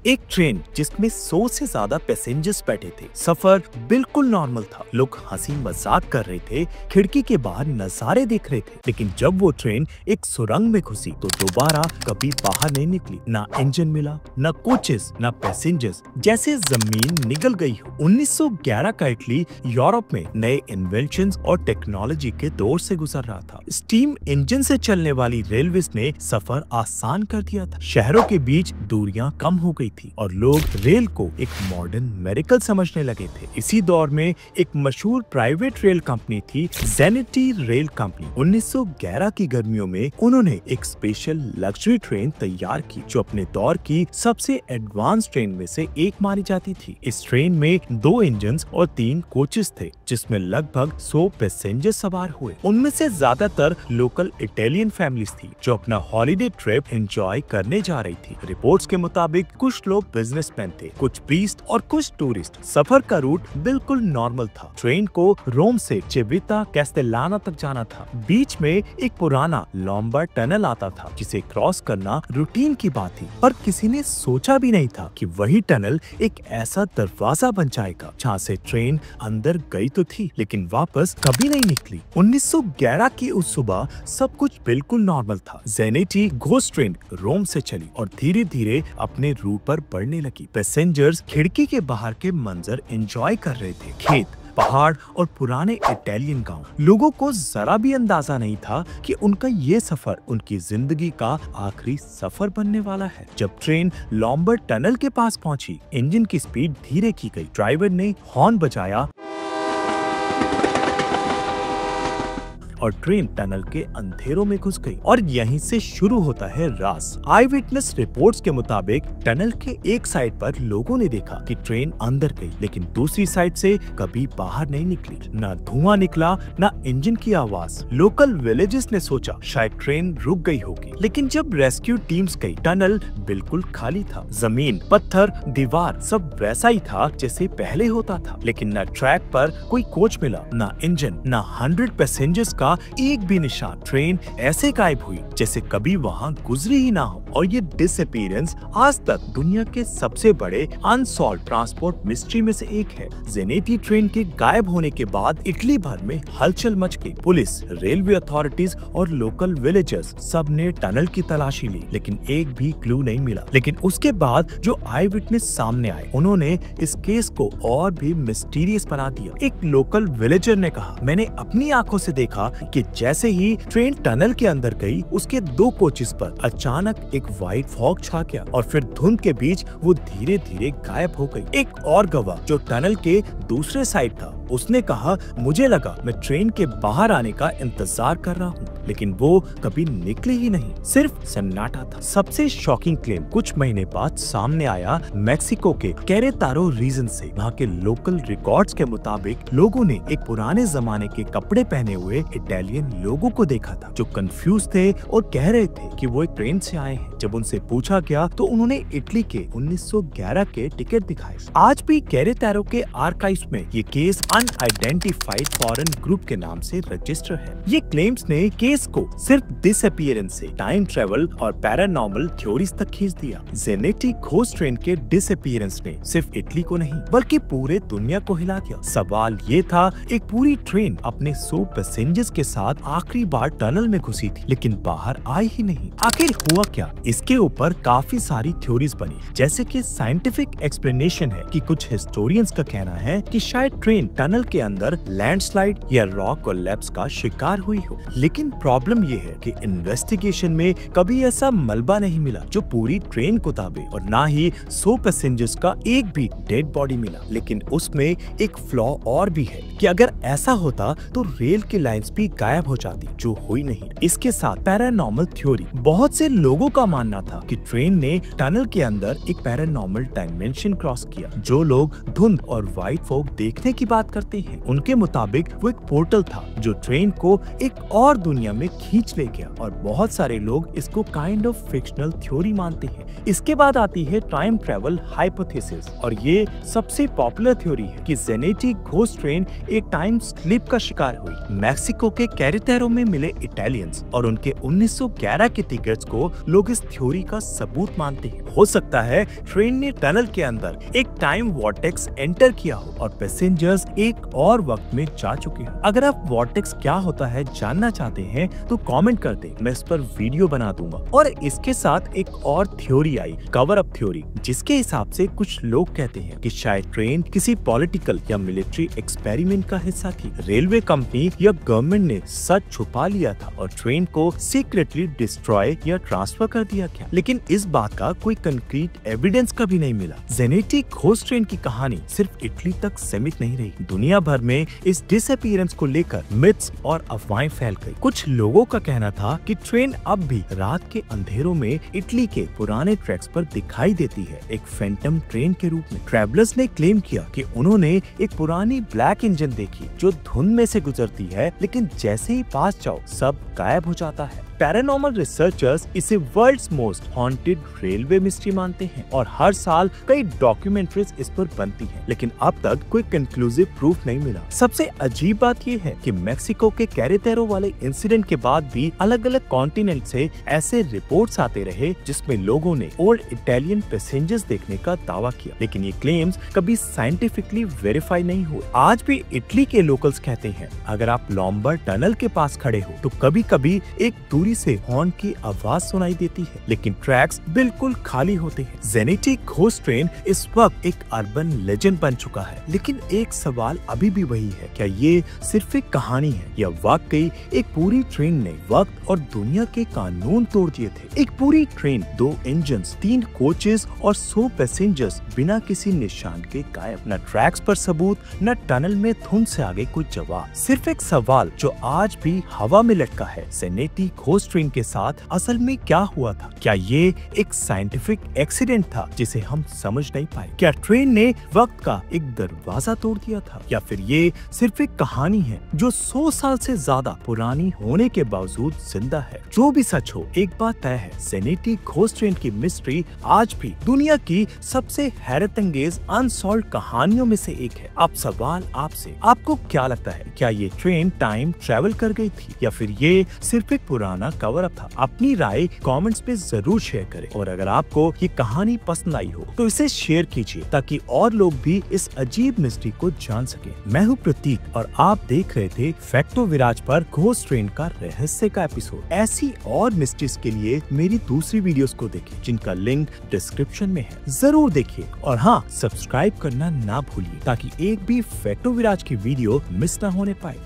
एक ट्रेन जिसमें 100 से ज्यादा पैसेंजर्स बैठे थे। सफर बिल्कुल नॉर्मल था। लोग हंसी मजाक कर रहे थे, खिड़की के बाहर नजारे देख रहे थे। लेकिन जब वो ट्रेन एक सुरंग में घुसी तो दोबारा कभी बाहर नहीं निकली। ना इंजन मिला, ना कोचेस, ना पैसेंजर्स, जैसे जमीन निगल गई हो। 1911 का इटली यूरोप में नए इन्वेंशंस और टेक्नोलॉजी के दौर से गुजर रहा था। स्टीम इंजन से चलने वाली रेलवेज ने सफर आसान कर दिया था। शहरों के बीच दूरियां कम हो गई थी और लोग रेल को एक मॉडर्न मेडिकल समझने लगे थे। इसी दौर में एक मशहूर प्राइवेट रेल कंपनी थी, ज़ेनिटी रेल कंपनी। 1911 की गर्मियों में उन्होंने एक स्पेशल लग्जरी ट्रेन तैयार की जो अपने दौर की सबसे एडवांस ट्रेन में से एक मानी जाती थी। इस ट्रेन में 2 इंजन और 3 कोचेस थे, जिसमें लगभग 100 पैसेंजर सवार हुए। उनमें से ज्यादातर लोकल इटालियन फैमिलीज थी जो अपना हॉलिडे ट्रिप एंजॉय करने जा रही थी। रिपोर्ट्स के मुताबिक कुछ लोग बिजनेसमैन थे, कुछ प्रीस्ट और कुछ टूरिस्ट। सफर का रूट बिल्कुल नॉर्मल था। ट्रेन को रोम से चिविता कैस्टेलाना तक जाना था। बीच में एक पुराना लॉम्बार्ड टनल आता था जिसे क्रॉस करना रूटीन की बात थी, पर किसी ने सोचा भी नहीं था कि वही टनल एक ऐसा दरवाजा बन जाएगा जहाँ से ट्रेन अंदर गई तो थी लेकिन वापस कभी नहीं निकली। 1911 की उस सुबह सब कुछ बिल्कुल नॉर्मल था। ज़ेनिटी घोस्ट ट्रेन रोम से चली और धीरे धीरे अपने रूट पर बढ़ने लगी। पैसेंजर्स खिड़की के बाहर के मंजर एंजॉय कर रहे थे। खेत, पहाड़ और पुराने इटालियन गांव। लोगों को जरा भी अंदाजा नहीं था कि उनका ये सफर उनकी जिंदगी का आखिरी सफर बनने वाला है। जब ट्रेन लॉम्बार्ड टनल के पास पहुंची, इंजन की स्पीड धीरे की गई। ड्राइवर ने हॉर्न बजाया और ट्रेन टनल के अंधेरों में घुस गई। और यहीं से शुरू होता है राज। आई विटनेस रिपोर्ट्स के मुताबिक टनल के एक साइड पर लोगों ने देखा कि ट्रेन अंदर गई, लेकिन दूसरी साइड से कभी बाहर नहीं निकली। ना धुआं निकला, ना इंजन की आवाज। लोकल विलेजेस ने सोचा शायद ट्रेन रुक गई होगी, लेकिन जब रेस्क्यू टीम्स गई, टनल बिल्कुल खाली था। जमीन, पत्थर, दीवार सब वैसा ही था जैसे पहले होता था। लेकिन न ट्रैक पर कोई कोच मिला, ना इंजन, ना 100 पैसेंजर्स का एक भी निशान। ट्रेन ऐसे गायब हुई जैसे कभी वहां गुजरी ही ना हो। और ये डिसअपीयरेंस आज तक दुनिया के सबसे बड़े अनसॉल्व्ड ट्रांसपोर्ट मिस्ट्री में से एक है। ज़ेनिटी ट्रेन के गायब होने के बाद इटली भर में हलचल मच गई। पुलिस, रेलवे अथॉरिटीज और लोकल विलेजर्स सब ने टनल की तलाशी ली, लेकिन एक भी क्लू नहीं मिला। लेकिन उसके बाद जो आई विटनेस सामने आए, उन्होंने इस केस को और भी मिस्टीरियस बना दिया। एक लोकल विलेजर ने कहा, मैंने अपनी आंखों से देखा कि जैसे ही ट्रेन टनल के अंदर गई, उसके 2 कोचेस पर अचानक एक व्हाइट फॉग छा गया और फिर धुंध के बीच वो धीरे धीरे गायब हो गई। एक और गवाह जो टनल के दूसरे साइड था, उसने कहा, मुझे लगा मैं ट्रेन के बाहर आने का इंतजार कर रहा हूँ, लेकिन वो कभी निकली ही नहीं, सिर्फ सन्नाटा था। सबसे शॉकिंग क्लेम कुछ महीने बाद सामने आया मेक्सिको के केरेतारो रीजन से। वहाँ के लोकल रिकॉर्ड्स के मुताबिक लोगों ने एक पुराने जमाने के कपड़े पहने हुए इटालियन लोगों को देखा था जो कंफ्यूज थे और कह रहे थे कि वो एक ट्रेन से आए हैं। जब उनसे पूछा गया तो उन्होंने इटली के 1911 के टिकट दिखाए। आज भी केरेतारो के आर्काइव्स में ये केस अनआइडेंटिफाइड फॉरेन ग्रुप के नाम से रजिस्टर है। ये क्लेम्स ने केस को सिर्फ डिसअपीयरेंस से टाइम ट्रेवल और पैरानॉर्मल थ्योरीज तक खींच दिया। ज़ेनिटी घोस्ट ट्रेन के डिसअपीयरेंस ने सिर्फ इटली को नहीं बल्कि पूरे दुनिया को हिला दिया। सवाल ये था, एक पूरी ट्रेन अपने 100 पैसेंजर्स के साथ आखिरी बार टनल में घुसी थी लेकिन बाहर आई ही नहीं। आखिर हुआ क्या? इसके ऊपर काफी सारी थ्योरीज बनी, जैसे कि साइंटिफिक एक्सप्लेनेशन है कि कुछ हिस्टोरियंस का कहना है कि शायद ट्रेन टनल के अंदर लैंडस्लाइड या रॉक कोलैप्स का शिकार हुई हो। लेकिन प्रॉब्लम ये है कि इन्वेस्टिगेशन में कभी ऐसा मलबा नहीं मिला जो पूरी ट्रेन को दाबे और ना ही 100 पैसेंजर्स का एक भी डेड बॉडी मिला। लेकिन उसमें एक फ्लॉ और भी है कि अगर ऐसा होता तो रेल की लाइंस भी गायब हो जाती, जो हुई नहीं। इसके साथ पैरानॉर्मल थ्योरी। बहुत से लोगों का मानना था कि ट्रेन ने टनल के अंदर एक पैरानॉर्मल डायमेंशन क्रॉस किया। जो लोग धुंध और व्हाइट फॉग देखने की बात करते हैं। उनके मुताबिक वो एक पोर्टल था जो ट्रेन को एक और दुनिया में खींच ले गया और बहुत सारे लोग इसको काइंड ऑफ फिक्शनल थ्योरी मानते हैं। इसके बाद आती है टाइम ट्रेवल हाइपोथेसिस और ये सबसे पॉपुलर थ्योरी है कि जेनेटिक घोस्ट ट्रेन एक टाइम स्लिप का शिकार हुई। मैक्सिको के कैरेटेरो में मिले इटालियंस और उनके 1911 के टिकट्स को लोग इस थ्योरी का सबूत मानते हैं। हो सकता है ट्रेन ने टनल के अंदर एक टाइम वॉर्टेक्स एंटर किया हो और पैसेंजर्स एक और वक्त में जा चुके हो। अगर आप वॉर्टेक्स क्या होता है जानना चाहते हैं तो कमेंट कर दें, मैं इस पर वीडियो बना दूंगा। और इसके साथ एक और थ्योरी आई, कवर अप थ्योरी, जिसके हिसाब से कुछ लोग कहते हैं कि शायद ट्रेन किसी पॉलिटिकल या मिलिट्री एक्सपेरिमेंट का हिस्सा थी। रेलवे कंपनी या गवर्नमेंट ने सच छुपा लिया था और ट्रेन को सीक्रेटली डिस्ट्रॉय या ट्रांसफर कर दिया गया। लेकिन इस बात का कोई कंक्रीट एविडेंस कभी नहीं मिला। जेनेटिक घोस्ट ट्रेन की कहानी सिर्फ इटली तक सीमित नहीं रही। दुनिया भर में इस डिसअपीयरेंस को लेकर मिथ्स और अफवाहें फैल गई। कुछ लोगों का कहना था कि ट्रेन अब भी रात के अंधेरों में इटली के पुराने ट्रैक्स पर दिखाई देती है, एक फैंटम ट्रेन के रूप में। ट्रैवलर्स ने क्लेम किया कि उन्होंने एक पुरानी ब्लैक इंजन देखी जो धुंध में से गुजरती है, लेकिन जैसे ही पास जाओ सब गायब हो जाता है। पैरानॉर्मल रिसर्चर्स इसे world's most haunted railway mystery मानते हैं और हर साल कई डॉक्यूमेंट्रीज इस पर बनती हैं, लेकिन अब तक कोई कंक्लूसिव प्रूफ नहीं मिला। सबसे अजीब बात यह है कि मेक्सिको के कैरेटेरो वाले इंसिडेंट के बाद भी अलग अलग कॉन्टिनेंट से ऐसे रिपोर्ट्स आते रहे जिसमें लोगों ने ओल्ड इटालियन पैसेंजर्स देखने का दावा किया, लेकिन ये क्लेम्स कभी साइंटिफिकली वेरीफाई नहीं हुए। आज भी इटली के लोकल्स कहते हैं अगर आप लॉम्बर टनल के पास खड़े हो तो कभी कभी एक दूरी से हॉर्न की आवाज सुनाई देती है, लेकिन ट्रैक्स बिल्कुल खाली होते हैं। जेनेटिक घोस्ट ट्रेन इस वक्त एक अर्बन लेजेंड बन चुका है, लेकिन एक सवाल अभी भी वही है, क्या ये सिर्फ एक कहानी है या वाकई एक पूरी ट्रेन ने वक्त और दुनिया के कानून तोड़ दिए थे? एक पूरी ट्रेन, 2 इंजन्स, 3 कोचेस और 100 पैसेंजर्स बिना किसी निशान के गायब। न ट्रैक्स पर सबूत, न टनल में धुंध से आगे कोई जवाब, सिर्फ एक सवाल जो आज भी हवा में लटका है। जेनेटिक घोस्ट ट्रेन के साथ असल में क्या हुआ था? क्या ये एक साइंटिफिक एक्सीडेंट था जिसे हम समझ नहीं पाए? क्या ट्रेन ने वक्त का एक दरवाजा तोड़ दिया था, या फिर ये सिर्फ एक कहानी है जो 100 साल से ज्यादा पुरानी होने के बावजूद जिंदा है? जो भी सच हो, एक बात तय है, जेनेटिक घोस्ट ट्रेन की मिस्ट्री आज भी दुनिया की सबसे हैरतअंगेज अनसॉल्व्ड कहानियों में से एक है। अब सवाल आपसे, आपको क्या लगता है, क्या ये ट्रेन टाइम ट्रेवल कर गई थी या फिर ये सिर्फ एक पुराना कवर अप था? अपनी राय कमेंट्स पे जरूर शेयर करें और अगर आपको ये कहानी पसंद आई हो तो इसे शेयर कीजिए ताकि और लोग भी इस अजीब मिस्ट्री को जान सके। मैं हूँ प्रतीक और आप देख रहे थे फैक्टो विराज पर घोस्ट ट्रेन का रहस्य का एपिसोड। ऐसी और मिस्ट्रीज के लिए मेरी दूसरी वीडियोस को देखें जिनका लिंक डिस्क्रिप्शन में है, जरूर देखिए। और हाँ, सब्सक्राइब करना ना भूलिए ताकि एक भी फैक्टो विराज की वीडियो मिस ना होने पाए।